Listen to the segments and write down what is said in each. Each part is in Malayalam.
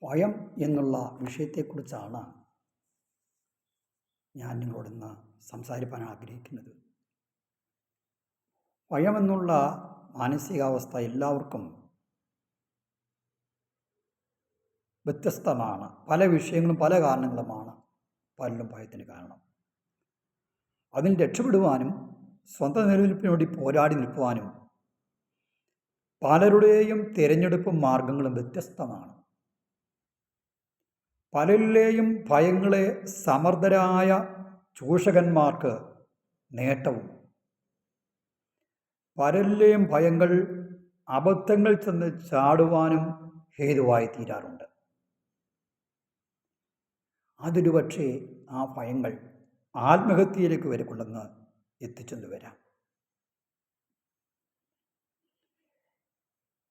ഭയം എന്നുള്ള വിഷയത്തെക്കുറിച്ചാണ് ഞാൻ നിങ്ങളോടിന്ന് സംസാരിക്കാൻ ആഗ്രഹിക്കുന്നത്. ഭയമെന്നുള്ള മാനസികാവസ്ഥ എല്ലാവർക്കും വ്യത്യസ്തമാണ്. പല വിഷയങ്ങളും പല കാരണങ്ങളുമാണ് പലരും ഭയത്തിന് കാരണം. അതിൽ രക്ഷപ്പെടുവാനും സ്വന്തം നിലനിൽപ്പിന് വേണ്ടി പോരാടി നിൽക്കുവാനും പലരുടെയും തിരഞ്ഞെടുപ്പും മാർഗങ്ങളും വ്യത്യസ്തമാണ്. പലരിലെയും ഭയങ്ങളെ സമർത്ഥരായ ചൂഷകന്മാർക്ക് നേട്ടവും, പലരിലെയും ഭയങ്ങൾ അബദ്ധങ്ങൾ ചെന്ന് ചാടുവാനും ഹേതുവായി തീരാറുണ്ട്. അതൊരു പക്ഷേ ആ ഭയങ്ങൾ ആത്മഹത്യയിലേക്ക് വരെ കൊണ്ടെന്ന് എത്തിച്ചെന്ന് വരാം.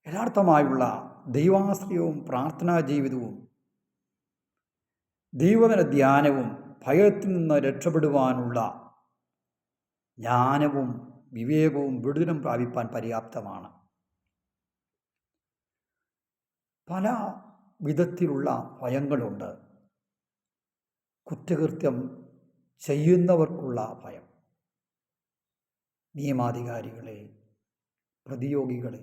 യഥാർത്ഥമായുള്ള ദൈവാശ്രയവും പ്രാർത്ഥനാ ജീവിതവും ദൈവവചന ധ്യാനവും ഭയത്തിൽ നിന്ന് രക്ഷപ്പെടുവാനുള്ള ജ്ഞാനവും വിവേകവും വിടുതലും പ്രാപിപ്പാൻ പര്യാപ്തമാണ്. പല വിധത്തിലുള്ള ഭയങ്ങളുണ്ട്. കുറ്റകൃത്യം ചെയ്യുന്നവർക്കുള്ള ഭയം, നിയമാധികാരികളെ, പ്രതിയോഗികളെ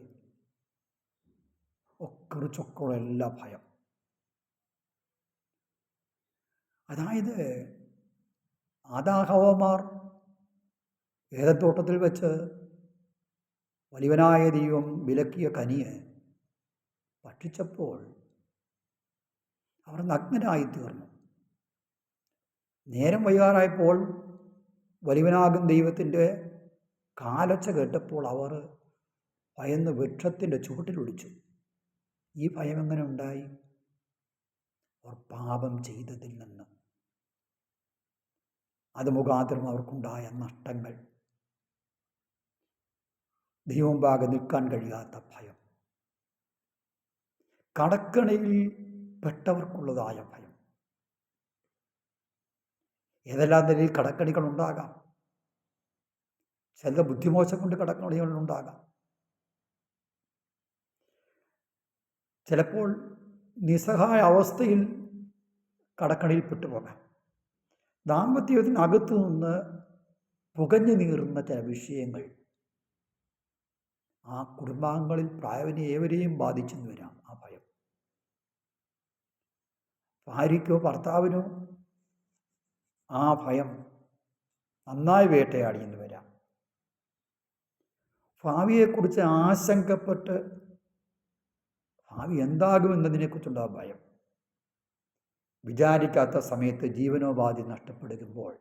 കുറിച്ചൊക്കെയുള്ള എല്ലാ ഭയം. അതായത് ആദാഹവമാർ ഏദത്തോട്ടത്തിൽ വെച്ച് വലിയവനായ ദൈവം വിലക്കിയ കനിയെ ഭക്ഷിച്ചപ്പോൾ അവർ നഗ്നരായി തീർന്നു. നേരം വൈകാറായപ്പോൾ വലിയവനാകും ദൈവത്തിൻ്റെ കാലൊച്ച കേട്ടപ്പോൾ അവർ ഭയന്ന് വൃക്ഷത്തിൻ്റെ ചുവട്ടിൽ ഒളിച്ചു. ഈ ഭയം എങ്ങനെ ഉണ്ടായി? അവർ പാപം ചെയ്തതിൽ നിന്ന്, അത് മുഖാന്തരം അവർക്കുണ്ടായ നഷ്ടങ്ങൾ, ദൈവമുമ്പാകെ നിൽക്കാൻ കഴിയാത്ത ഭയം, കടക്കണിയിൽ പെട്ടവർക്കുള്ളതായ ഭയം. ഏതെല്ലാം നിലയിൽ കടക്കണികൾ ഉണ്ടാകാം. ചില ബുദ്ധിമോശം കൊണ്ട് കടക്കണികൾ ഉണ്ടാകാം. ചിലപ്പോൾ നിസ്സഹായ അവസ്ഥയിൽ കടക്കണിയിൽ പെട്ടുപോകാം. ദാമ്പത്യത്തിനകത്തു നിന്ന് പുകഞ്ഞു നീറുന്ന ചില വിഷയങ്ങൾ ആ കുടുംബാംഗങ്ങളിൽ പ്രായവിനെ ഏവരെയും ബാധിച്ചെന്ന് വരാം. ആ ഭയം ഭാര്യയ്ക്കോ ഭർത്താവിനോ ആ ഭയം നന്നായി വേട്ടയാടിയെന്ന് വരാം. ഭാവിയെക്കുറിച്ച് ആശങ്കപ്പെട്ട് ഭാവി എന്താകുമെന്നതിനെക്കുറിച്ചുള്ള ഭയം, വിചാരിക്കാത്ത സമയത്ത് ജീവനോപാധി നഷ്ടപ്പെടുമ്പോൾ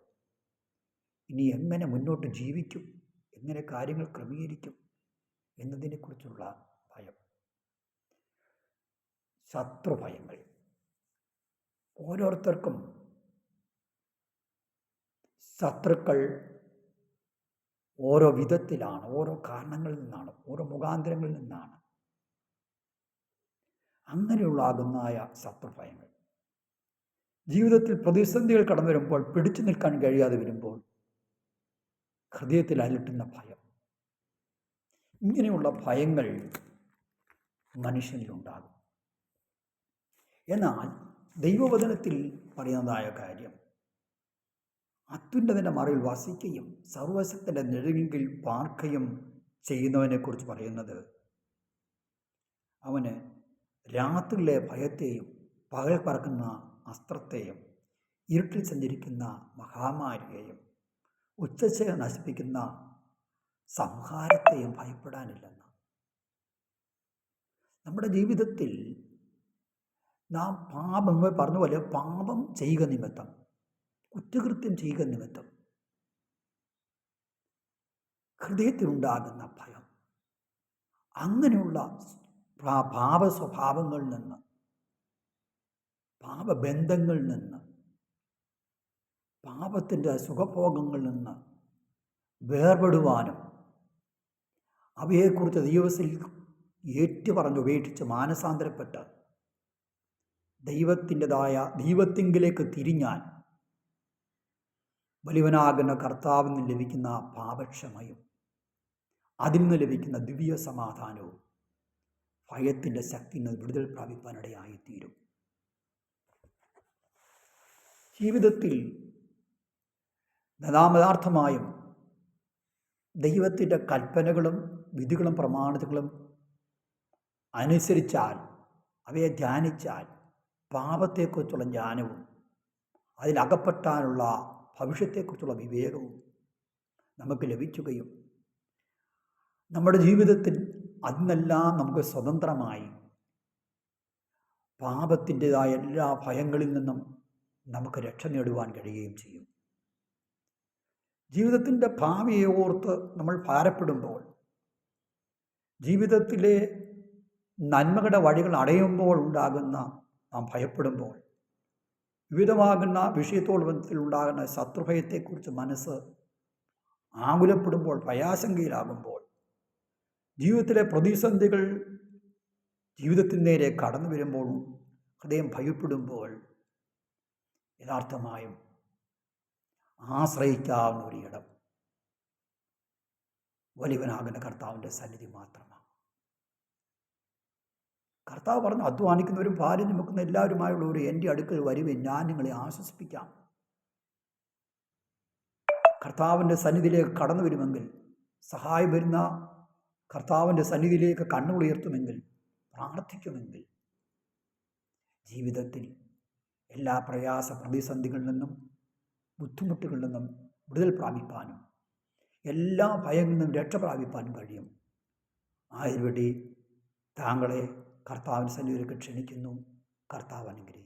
ഇനി എങ്ങനെ മുന്നോട്ട് ജീവിക്കും, എങ്ങനെ കാര്യങ്ങൾ ക്രമീകരിക്കും എന്നതിനെക്കുറിച്ചുള്ള ഭയം. ശത്രുഭയങ്ങൾ. ഓരോരുത്തർക്കും ശത്രുക്കൾ ഓരോ വിധത്തിലാണ്, ഓരോ കാരണങ്ങളിൽ നിന്നാണ്, ഓരോ മുഖാന്തരങ്ങളിൽ നിന്നാണ്. അങ്ങനെയുള്ളാകുന്നായ ശത്രുഭയങ്ങൾ ജീവിതത്തിൽ പ്രതിസന്ധികൾ കടന്നു വരുമ്പോൾ, പിടിച്ചു നിൽക്കാൻ കഴിയാതെ വരുമ്പോൾ ഹൃദയത്തിൽ അലട്ടുന്ന ഭയം. ഇങ്ങനെയുള്ള ഭയങ്ങൾ മനുഷ്യനിലുണ്ടാകും. എന്നാൽ ദൈവവചനത്തിൽ പറയുന്നതായ കാര്യം, അത്യുന്നതൻ്റെ മറയിൽ വസിക്കുകയും സർവശക്തൻ്റെ നിഴലിൽ പാർക്കുകയും ചെയ്യുന്നവനെക്കുറിച്ച് പറയുന്നത്, അവന് രാത്രിയിലെ ഭയത്തെയും പകൽ പറക്കുന്ന അസ്ത്രത്തെയും ഇരുട്ടിൽ സഞ്ചരിക്കുന്ന മഹാമാരിയെയും ഉച്ചശ നശിപ്പിക്കുന്ന സംഹാരത്തെയും ഭയപ്പെടാനില്ലെന്ന്. നമ്മുടെ ജീവിതത്തിൽ നാം പാപം പറഞ്ഞ പോലെ പാപം ചെയ്യുക നിമിത്തം, കുറ്റകൃത്യം ചെയ്യുക നിമിത്തം ഹൃദയത്തിലുണ്ടാകുന്ന ഭയം, അങ്ങനെയുള്ള പാപ സ്വഭാവങ്ങളിൽ നിന്ന്, പാപബന്ധങ്ങളിൽ നിന്ന്, പാപത്തിൻ്റെ സുഖഭോഗങ്ങളിൽ നിന്ന് വേർപെടുവാനും അവയെക്കുറിച്ച് ദിവസത്തിൽ ഏറ്റുപറഞ്ഞ് ഉപേക്ഷിച്ച് മാനസാന്തരപ്പെട്ട് ദൈവത്തിങ്കിലേക്ക് തിരിഞ്ഞാൽ വലിയവനാകുന്ന കർത്താവിൽ നിന്ന് ലഭിക്കുന്ന പാപക്ഷമയും അതിൽ നിന്ന് ലഭിക്കുന്ന ദിവ്യ സമാധാനവും ഭയത്തിൻ്റെ ശക്തിയിൽ നിന്ന് വിടുതൽ പ്രാപിപ്പാനിടയായിത്തീരും. ജീവിതത്തിൽ നാമയഥാർത്ഥമായും ദൈവത്തിൻ്റെ കൽപ്പനകളും വിധികളും പ്രമാണതകളും അനുസരിച്ചാൽ, അവയെ ധ്യാനിച്ചാൽ പാപത്തെക്കുറിച്ചുള്ള ജ്ഞാനവും അതിലകപ്പെട്ടാനുള്ള ഭവിഷ്യത്തെക്കുറിച്ചുള്ള വിവേകവും നമുക്ക് ലഭിക്കുകയും നമ്മുടെ ജീവിതത്തിൽ അതിനെല്ലാം നമുക്ക് സ്വതന്ത്രമായി പാപത്തിൻ്റെതായ എല്ലാ ഭയങ്ങളിൽ നിന്നും നമുക്ക് രക്ഷ നേടുവാൻ കഴിയുകയും ചെയ്യും. ജീവിതത്തിൻ്റെ ഭാവിയെ ഓർത്ത് നമ്മൾ ഭാരപ്പെടുമ്പോൾ, ജീവിതത്തിലെ നന്മകളുടെ വഴികൾ അടയുമ്പോൾ ഉണ്ടാകുന്ന നാം ഭയപ്പെടുമ്പോൾ, വിവിധമാകുന്ന വിഷയത്തോട് ബന്ധത്തിലുണ്ടാകുന്ന ശത്രുഭയത്തെക്കുറിച്ച് മനസ്സ് ആകുലപ്പെടുമ്പോൾ, ഭയാശങ്കയിലാകുമ്പോൾ, ജീവിതത്തിലെ പ്രതിസന്ധികൾ ജീവിതത്തിന് നേരെ കടന്നു വരുമ്പോൾ ഹൃദയം ഭയപ്പെടുമ്പോൾ, യഥാർത്ഥമായും ആശ്രയിക്കാവുന്ന ഒരിടം വലിയവനാകുന്ന കർത്താവിൻ്റെ സന്നിധി മാത്രമാണ്. കർത്താവ് പറഞ്ഞു, അധ്വാനിക്കുന്നവരും ഭാരം ചുമക്കുന്ന എല്ലാവരുമായുള്ളവർ എൻ്റെ അടുക്കൽ വരുവിൻ, ഞാൻ നിങ്ങളെ ആശ്വസിപ്പിക്കാം. കർത്താവിൻ്റെ സന്നിധിയിലേക്ക് കടന്നു വരുമെങ്കിൽ, സഹായം വരുന്ന കർത്താവിൻ്റെ സന്നിധിയിലേക്ക് കണ്ണുകളുയർത്തുമെങ്കിൽ, പ്രാർത്ഥിക്കുമെങ്കിൽ, ജീവിതത്തിൽ എല്ലാ പ്രയാസ പ്രതിസന്ധികളിൽ നിന്നും ബുദ്ധിമുട്ടുകളിൽ നിന്നും വിടുതൽ പ്രാപിപ്പാനും എല്ലാ ഭയങ്ങളിൽ നിന്നും രക്ഷ പ്രാപിപ്പാനും കഴിയും. അതിനുവേണ്ടി താങ്കളെ കർത്താവിൻ്റെ സന്നിധിയിലേക്ക് ക്ഷണിക്കുന്നു. കർത്താവ് അനുഗ്രഹിക്കട്ടെ.